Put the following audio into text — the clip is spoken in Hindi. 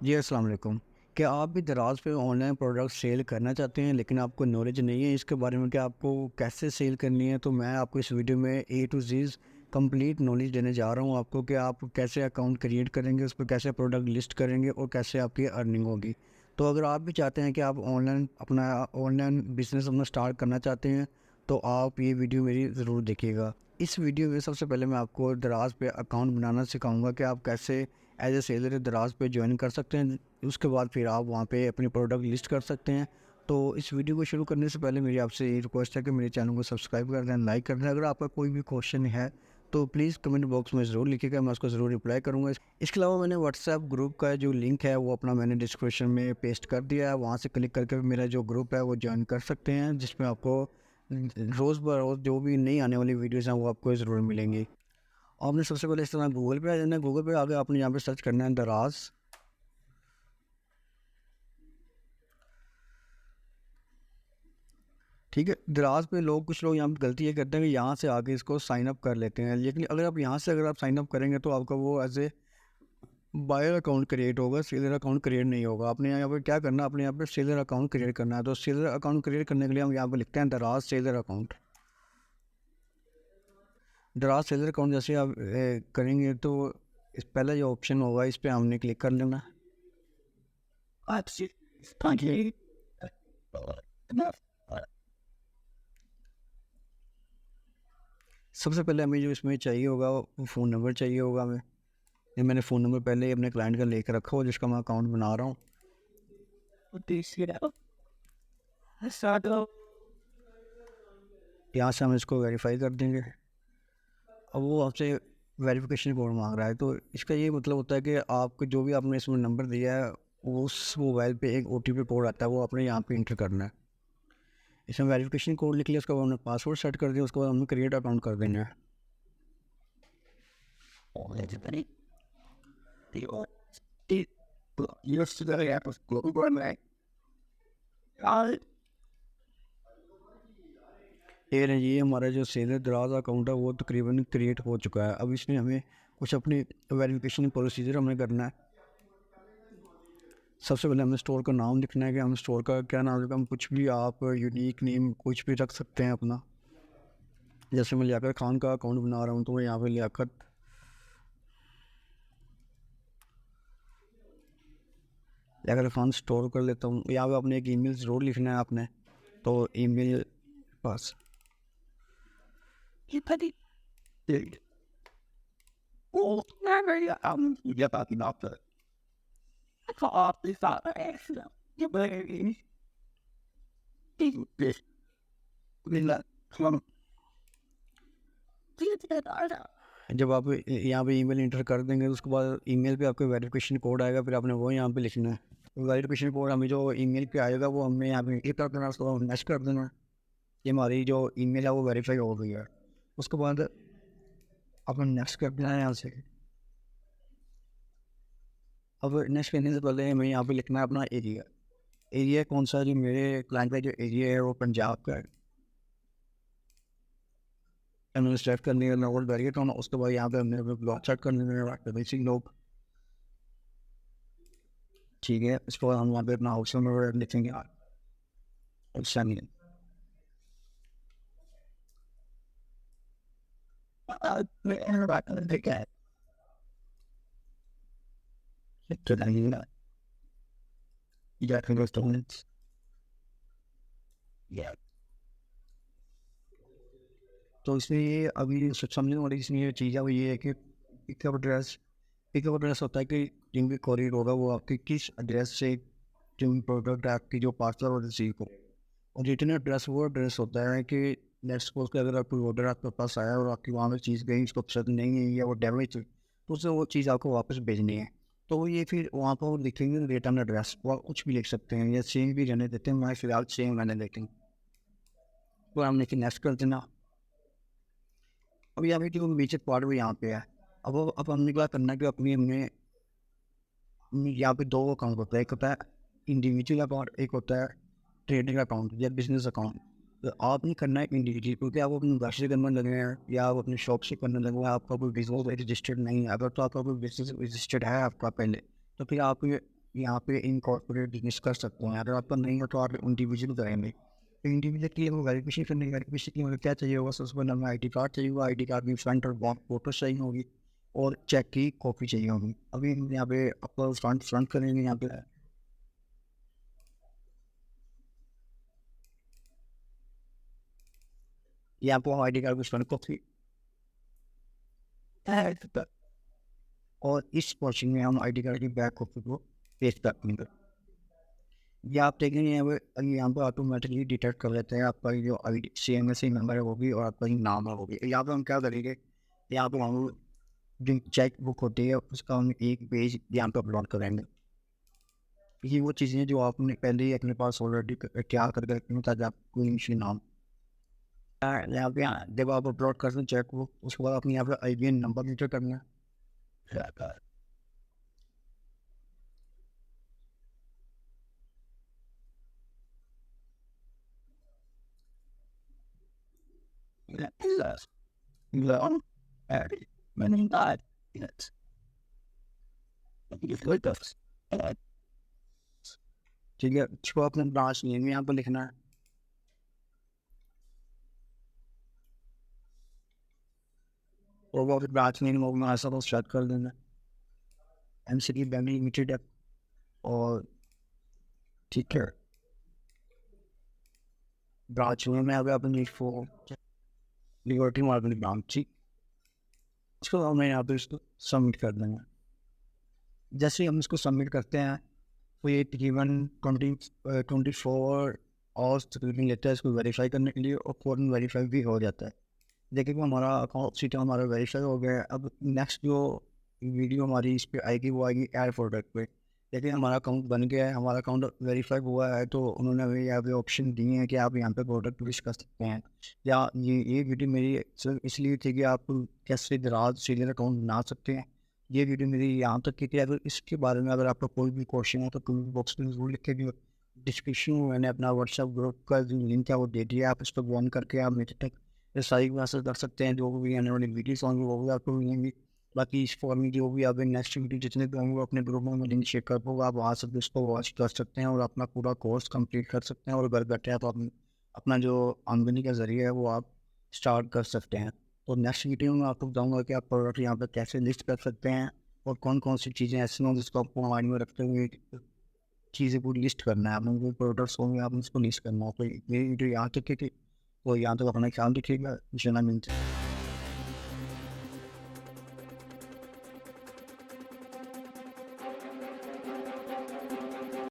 जी, अस्सलाम वालेकुम। क्या आप भी दराज़ पे ऑनलाइन प्रोडक्ट सेल करना चाहते हैं लेकिन आपको नॉलेज नहीं है इसके बारे में कि आपको कैसे सेल करनी है? तो मैं आपको इस वीडियो में ए टू ज़ेड कंप्लीट नॉलेज देने जा रहा हूँ आपको कि आप कैसे अकाउंट क्रिएट करेंगे, उस पे कैसे प्रोडक्ट लिस्ट करेंगे और कैसे आपकी अर्निंग होगी। तो अगर आप भी चाहते हैं कि आप ऑनलाइन बिज़नेस अपना स्टार्ट करना चाहते हैं, तो आप ये वीडियो मेरी ज़रूर देखिएगा। इस वीडियो में सबसे पहले मैं आपको दराज़ पे अकाउंट बनाना सिखाऊँगा कि आप कैसे एज ए सेलर दराज पे ज्वाइन कर सकते हैं। उसके बाद फिर आप वहाँ पे अपनी प्रोडक्ट लिस्ट कर सकते हैं। तो इस वीडियो को शुरू करने से पहले मेरी आपसे ये रिक्वेस्ट है कि मेरे चैनल को सब्सक्राइब कर दें, लाइक कर दें। अगर आपका कोई भी क्वेश्चन है तो प्लीज़ कमेंट बॉक्स में ज़रूर लिखिएगा, मैं उसको ज़रूर रिप्लाई करूँगा। इसके अलावा मैंने व्हाट्सएप ग्रुप का जो लिंक है वो अपना मैंने डिस्क्रिप्शन में पेस्ट कर दिया है। वहाँ से क्लिक करके मेरा जो ग्रुप है वो ज्वाइन कर सकते हैं, जिसमें आपको रोज़ ब रोज़ जो भी नई आने वाली वीडियोज़ हैं वो आपको ज़रूर मिलेंगी। आपने सबसे पहले इस तरह गूगल पे आ जाना है। गूगल पे आके आपने यहाँ पे सर्च करना है दराज। ठीक है, दराज पे कुछ लोग यहाँ पे गलती ये करते हैं कि यहाँ से आके इसको साइन अप कर लेते हैं, लेकिन अगर आप साइन अप करेंगे तो आपका वो as a buyer account create होगा, सेलर अकाउंट क्रिएट नहीं होगा। आपने यहाँ पे क्या करना है, अपने यहाँ पे सेलर अकाउंट क्रिएट करना है। तो सेलर अकाउंट क्रिएट करने के लिए हम यहाँ पे लिखते हैं दराज सेलर अकाउंट। दराज सेलर अकाउंट जैसे आप करेंगे तो इस पहला जो ऑप्शन होगा इस पर हमने क्लिक कर लेना। सबसे पहले हमें जो इसमें चाहिए होगा वो फ़ोन नंबर चाहिए होगा हमें। ये मैंने फ़ोन नंबर पहले ही अपने क्लाइंट का लेकर रखा हुआ जिसका मैं अकाउंट बना रहा हूँ। यहाँ से हम इसको वेरीफाई कर देंगे। अब वो आपसे वेरिफिकेशन कोड मांग रहा है, तो इसका ये मतलब होता है कि आपको जो भी आपने इसमें नंबर दिया है उस मोबाइल पे एक OTP कोड आता है, वो आपने यहाँ पे इंटर करना है। इसमें वेरिफिकेशन कोड लिख लिया, उसके बाद हमने पासवर्ड सेट कर दिया, उसके बाद हमने क्रिएट अकाउंट कर देना है। ये हमारा जो सेलर दराज अकाउंट है वो तकरीबन क्रिएट हो चुका है। अब इसमें हमें कुछ अपनी वेरिफिकेशन प्रोसीजर हमें करना है। सबसे पहले हमें स्टोर का नाम लिखना है कि हम स्टोर का क्या नाम रखें। हम कुछ भी आप यूनिक नेम कुछ भी रख सकते हैं अपना। जैसे मैं लियाकत खान का अकाउंट बना रहा हूँ तो मैं यहाँ पे लियाकत खान स्टोर कर लेता हूँ। यहाँ पे अपने एक ईमेल ज़रूर लिखना है आपने, तो ईमेल पास जब आप यहाँ पे ईमेल इंटर कर देंगे तो उसके बाद ईमेल पे आपका वेरिफिकेशन कोड आएगा, फिर आपने वो यहाँ पे लिखना है। वेरिफिकेशन कोड हमें जो ईमेल पे आएगा वो हमें यहाँ पे क्लिक कर देना, उसके बाद नेक्स्ट कर देना। ये हमारी जो ईमेल है वो वेरीफाई हो गई है। उसके बाद अपन नेक्स्ट कर देना है यहाँ से। अब नेक्स्ट करने से पहले हमें यहाँ पे लिखना है अपना एरिया। एरिया कौन सा है? जो मेरे क्लाइंट का जो एरिया है वो पंजाब का है। हमने स्टार्ट करने का नोट बैरियर तो उसके बाद यहाँ पे हमने ब्लॉक स्टार्ट करने का बेसिक लोग। ठीक है, इसके बाद हम यहाँ पे अपना हाउस नंबर लिखेंगे। ऑप्शन तो इसमें ये अभी समझने वाली इसमें ये चीज़ है वो ये है कि पिकअप एड्रेस होता है कि जिन भी कॉरियर होगा वो आपके किस एड्रेस से जो प्रोडक्ट आपकी जो पार्सल और रिसीव हो। और रिटर्न एड्रेस वो एड्रेस होता है कि लेट्स सपोज कि अगर कोई ऑर्डर आपके पास आया और आपकी वहाँ पे चीज़ गई, उसको पसंद नहीं है या वो डैमेज है, तो उसे वो चीज़ आपको वापस भेजनी है। तो ये फिर वहाँ पर लिखेंगे रिटर्न एड्रेस, वो कुछ भी लिख सकते हैं या सेम भी रहने देते हैं। मैं फिलहाल सेम मैंने देते हैं, तो हम लिखे नेक्स्ट कर देना। अब यहाँ पे जो मेजर पार्ट वो यहाँ पे है। अब हमने क्या करना है कि हमने यहाँ पे दो अकाउंट होता है, एक होता है इंडिविजुअल अकाउंट, एक होता है ट्रेडिंग अकाउंट या बिजनेस अकाउंट। तो आपने करना है इंडिविजुअल, क्योंकि आप अपने घर से करने लगे हैं या आप अपने शॉप से करने लगे हैं, आपका कोई बिजनेस रजिस्टर्ड नहीं है। अगर तो आपका कोई बिजनेस रजिस्टर्ड है आपका पहले, तो फिर आप ये यहाँ पे इनकॉर्पोरेट बिजनेस कर सकते हैं। अगर आपका नहीं हो तो आप इंडिविजुअल करेंगे, तो इंडिविजुअल के लिए वो वेरिफिकेशन करने वेरिफिकेशन के लिए क्या चाहिए होगा? सबसे पहले हमें आई डी कार्ड चाहिए होगा, आई डी कार्ड की फ्रंट और बैक फोटो चाहिए होगी, और चेक की कॉपी चाहिए होगी। अभी हम यहाँ पे आपका फ्रंट फ्रंट करेंगे। यहाँ पे ये आपको आई डी कार्ड की फ्रंट कॉपी, और इस पोर्शन में हम आई डी कार्ड की बैक कॉपी को पेस्ट करेंगे। ये आप देखेंगे यहाँ पे ऑटोमेटिकली डिटेक्ट कर लेते हैं आपका जो I D C M S number है वो भी, और आपका ये नाम है वो भी। यहाँ पे हम क्या करेंगे, यहाँ पे हम जो चेक बुक होती है उसका हम एक पेज यहाँ पे अपलोड करेंगे। ये वो चीज़ें जो आपने पहले ही अपने पास ऑलरेडी तैयार करके रखी हैं, ताकि आपको इनशी नाम यहाँ पे जब आप अपलोड करते हैं चेक बुक, उसके बाद अपने यहाँ पे आई बी एन नंबर इंटर करना है। Learn and many that it ठीक है। इसको अपने ब्रांच नेम यहाँ पर लिखना है, और वो ब्रांच नेम होगा ऐसा तो स्टार्ट कर देना एम सी की बैंक लिमिटेड है। और ठीक है, ब्रांच नेम है अगर अपनी फॉर लिबर्टी मार्केट ब्रांच, ठीक। इसको हमें यहाँ पे इसको सबमिट कर देंगे। जैसे ही हम इसको सबमिट करते हैं तो ये तकरीबन 24 आवर्स तकरीबन लेता है इसको वेरीफाई करने के लिए, और फ़ौरन वेरीफाई भी हो जाता है। देखिए कि हमारा अकाउंट सीटा हमारा वेरीफाई हो गया है। अब नेक्स्ट जो वीडियो हमारी इस पे आएगी वो आएगी ऐड प्रोडक्ट पे। देखिए हमारा अकाउंट बन गया है, हमारा अकाउंट वेरीफाई हुआ है, तो उन्होंने हमें यहाँ पे ऑप्शन दिए हैं कि आप यहाँ पे प्रोडक्ट लिस्ट कर सकते हैं। या ये वीडियो मेरी सिर्फ इसलिए थी कि आप कैसे दराज सीरियल अकाउंट बना सकते हैं। ये वीडियो मेरी यहाँ तक की थी। अगर इसके बारे में अगर आपका कोई भी क्वेश्चन है तो कमेंट बॉक्स में जरूर लिख के दियो। डिस्क्रिप्शन में मैंने अपना व्हाट्सएप ग्रुप का जो लिंक है वो दे दिया, आप इसको ज्वाइन करके आप मेरे तक ये सारी क्लासेस कर सकते हैं। जो भी आने वाली वीडियोस होंगी वो भी आपको मिलेंगी। बाकी इस फॉर्म में जो भी आप नेक्स्ट वीडियो जितने भी होंगे अपने ग्रुप में लिंक शेयर कर दूँगा, आप वहाँ से भी उसको वॉच कर सकते हैं और अपना पूरा कोर्स कंप्लीट कर सकते हैं, और घर बैठे आप अपना जो आमदनी का ज़रिया है वो आप स्टार्ट कर सकते हैं। तो नेक्स्ट वीडियो में आपको बताऊँगा कि आप प्रोडक्ट यहाँ पर कैसे लिस्ट कर सकते हैं, और कौन कौन सी चीज़ें ऐसी हों जिसको आपको माइंड में रखते हुए चीज़ें पूरी लिस्ट करना है। आपने जो प्रोडक्ट्स होंगे आप उसको लिस्ट करना है। तो ये वीडियो यहाँ तक की थी, तो यहाँ तक अपना ख्याल रखिएगा। इंशाल्लाह मिलते हैं।